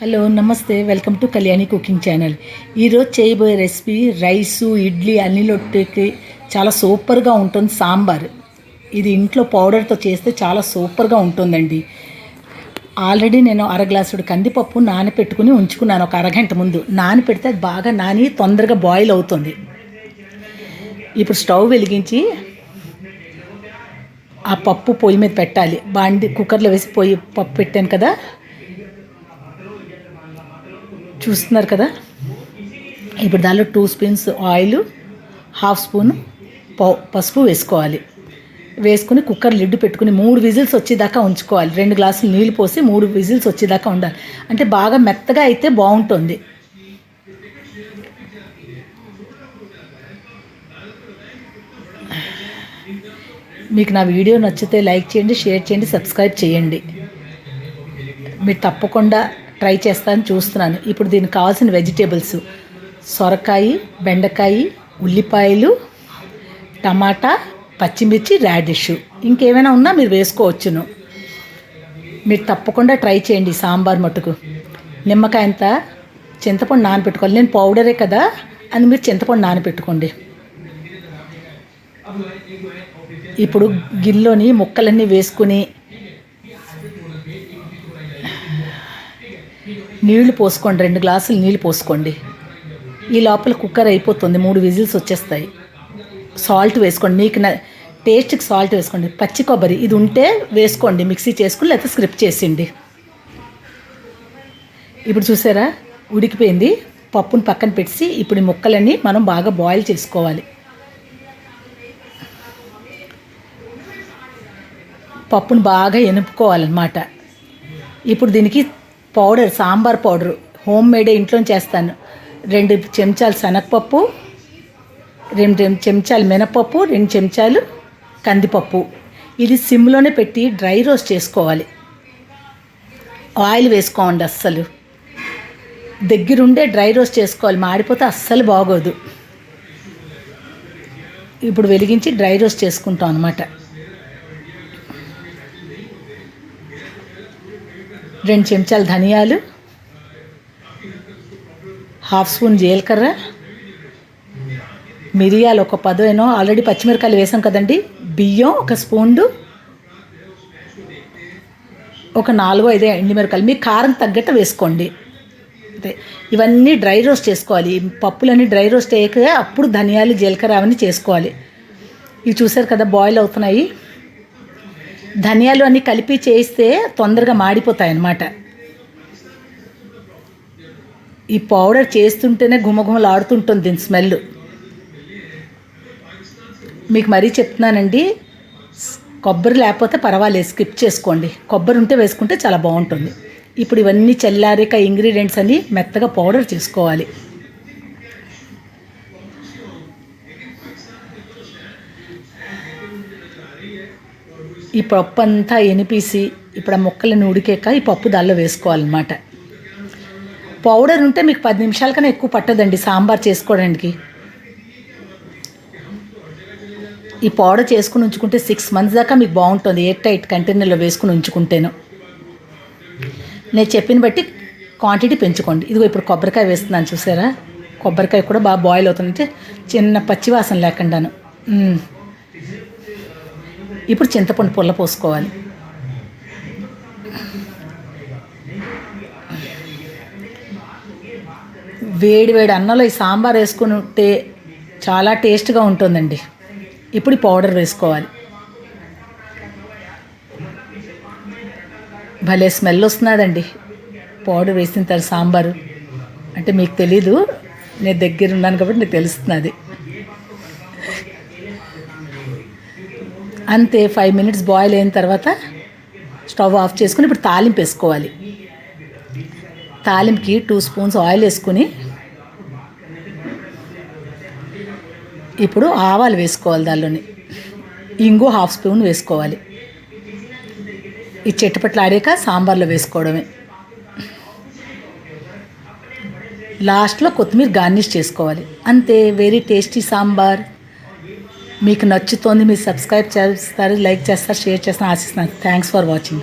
Hello నమస్తే, welcome to Kalyani cooking channel. ఈరోజు చేయబోయే రెసిపీ రైసు, ఇడ్లీ అన్నిలోకి చాలా సూపర్గా ఉంటుంది సాంబార్. ఇది ఇంట్లో పౌడర్తో చేస్తే చాలా సూపర్గా ఉంటుందండి. ఆల్రెడీ నేను అరగ్లాసుడు కందిపప్పు నానపెట్టుకుని ఉంచుకున్నాను. ఒక అరగంట ముందు నానపెడితే అది బాగా నాని తొందరగా బాయిల్ అవుతుంది. ఇప్పుడు స్టవ్ వెలిగించి ఆ పప్పు పొయ్యి మీద పెట్టాలి. కుక్కర్లో వేసి పప్పు పెట్టాను కదా, చూస్తున్నారు కదా. ఇప్పుడు దానిలో 2 స్పూన్స్ ఆయిల్, 1/2 స్పూన్ పసుపు వేసుకోవాలి. వేసుకుని కుక్కర్ లిడ్ పెట్టుకుని 3 విజిల్స్ వచ్చేదాకా ఉంచుకోవాలి. 2 గ్లాసులు నీళ్ళు పోసి 3 విజిల్స్ వచ్చేదాకా ఉండాలి. అంటే బాగా మెత్తగా అయితే బాగుంటుంది. మీకు నా వీడియో నచ్చితే లైక్ చేయండి, షేర్ చేయండి, సబ్స్క్రైబ్ చేయండి. మీరు తప్పకుండా ట్రై చేస్తాను చూస్తున్నాను. ఇప్పుడు దీనికి కావాల్సిన వెజిటేబుల్స్: సొరకాయ, బెండకాయ, ఉల్లిపాయలు, టమాటా, పచ్చిమిర్చి, రాడిష్. ఇంకేమైనా ఉన్నా మీరు వేసుకోవచ్చును. మీరు తప్పకుండా ట్రై చేయండి సాంబార్ మటుకు. నిమ్మకాయ అంత చింతపండు నానబెట్టుకోవాలి. నేను పౌడరే కదా అని మీరు చింతపండు నానబెట్టుకోండి. ఇప్పుడు గిన్నెలోని ముక్కలన్నీ వేసుకుని నీళ్లు పోసుకోండి. 2 గ్లాసులు నీళ్ళు పోసుకోండి. ఈ లోపల కుక్కర్ అయిపోతుంది. 3 విజిల్స్ వచ్చేస్తాయి. సాల్ట్ వేసుకోండి. మీకు టేస్ట్కి సాల్ట్ వేసుకోండి. పచ్చి కొబ్బరి ఇది ఉంటే వేసుకోండి, మిక్సీ చేసుకుని, లేకపోతే స్క్రిప్ చేసిండి. ఇప్పుడు చూసారా, ఉడికిపోయింది. పప్పును పక్కన పెట్టి ఇప్పుడు ఈ ముక్కలన్నీ మనం బాగా బాయిల్ చేసుకోవాలి. పప్పును బాగా ఎనుపుకోవాలన్నమాట. ఇప్పుడు దీనికి powder, sambar powder homemade ఇంట్లో చేస్తాను. 2 చెంచాలు శనగపప్పు, 2 చెంచాలు మినపప్పు, 2 చెంచాలు కందిపప్పు. ఇది సిమ్లోనే పెట్టి డ్రై రోస్ట్ చేసుకోవాలి. ఆయిల్ వేసుకోండి. అస్సలు దగ్గరుండే డ్రై రోస్ట్ చేసుకోవాలి. మాడిపోతే అస్సలు బాగోదు. ఇప్పుడు వెలిగించి డ్రై రోస్ట్ చేసుకుంటాం అన్నమాట. 2 చెంచాలు ధనియాలు, 1/2 స్పూన్ జీలకర్ర, మిరియాలు ఒక 10 ఆల్రెడీ పచ్చిమిరకాయలు వేసాం కదండి. బియ్యం 1 స్పూన్, ఒక 4-5 ఎండుమిరకాయలు మీ కారం తగ్గట్టు వేసుకోండి. అంతే. ఇవన్నీ డ్రై రోస్ట్ చేసుకోవాలి. పప్పులన్నీ డ్రై రోస్ట్ అయ్యాక అప్పుడు ధనియాలు, జీలకర్ర అవన్నీ చేసుకోవాలి. ఇవి చూసారు కదా బాయిల్ అవుతున్నాయి. ధనియాలు అన్నీ కలిపి చేస్తే తొందరగా మాడిపోతాయి అన్నమాట. ఈ పౌడర్ చేస్తుంటేనే గుమగుమలాడుతుంటుంది దీని స్మెల్. మీకు మరీ చెప్తున్నానండి, కొబ్బరి లేకపోతే పర్వాలేదు, స్కిప్ చేసుకోండి. కొబ్బరి ఉంటే వేసుకుంటే చాలా బాగుంటుంది. ఇప్పుడు ఇవన్నీ చల్లారిక ఇంగ్రీడియంట్స్ అన్నీ మెత్తగా పౌడర్ చేసుకోవాలి. ఈ పప్పు అంతా ఎనిపేసి ఇప్పుడు ఆ ముక్కలను ఉడికాక ఈ పప్పు దానిలో వేసుకోవాలన్నమాట. పౌడర్ ఉంటే మీకు 10 నిమిషాల కన్నా ఎక్కువ పట్టదండి సాంబార్ చేసుకోవడానికి. ఈ పౌడర్ చేసుకుని ఉంచుకుంటే 6 మంత్స్ దాకా మీకు బాగుంటుంది. ఎయిర్ టైట్ కంటైనర్లో వేసుకుని ఉంచుకుంటేను. నేను చెప్పిన బట్టి క్వాంటిటీ పెంచుకోండి. ఇదిగో ఇప్పుడు కొబ్బరికాయ వేస్తున్నాను, చూసారా. కొబ్బరికాయ కూడా బాగా బాయిల్ అవుతుందంటే చిన్న పచ్చివాసన లేకుండాను. ఇప్పుడు చింతపండు పుల్ల పోసుకోవాలి. వేడి వేడి అన్నంలో ఈ సాంబార్ వేసుకుని ఉంటే చాలా టేస్ట్గా ఉంటుందండి. ఇప్పుడు ఈ పౌడర్ వేసుకోవాలి. భలే స్మెల్ వస్తున్నాదండి పౌడర్ వేసిన తర్వాత సాంబారు. అంటే మీకు తెలీదు, నేను దగ్గర ఉన్నాను కాబట్టి నాకు తెలుస్తున్నది. అంతే. 5 మినిట్స్ బాయిల్ అయిన తర్వాత స్టవ్ ఆఫ్ చేసుకుని ఇప్పుడు తాలింపు వేసుకోవాలి. తాలింపుకి 2 స్పూన్స్ ఆయిల్ వేసుకుని ఇప్పుడు ఆవాలు వేసుకోవాలి. దానిలోని ఇంగు 1/2 స్పూన్ వేసుకోవాలి. ఈ చెట్టుపట్లు ఆడాక సాంబార్లో వేసుకోవడమే. లాస్ట్లో కొత్తిమీర గార్నిష్ చేసుకోవాలి. అంతే. Very tasty sambar. మీకు నచ్చుతోంది, మీరు సబ్స్క్రైబ్ చేస్తారు, లైక్ చేస్తారు, షేర్ చేస్తారు ఆశిస్తున్నాను. Thanks for watching.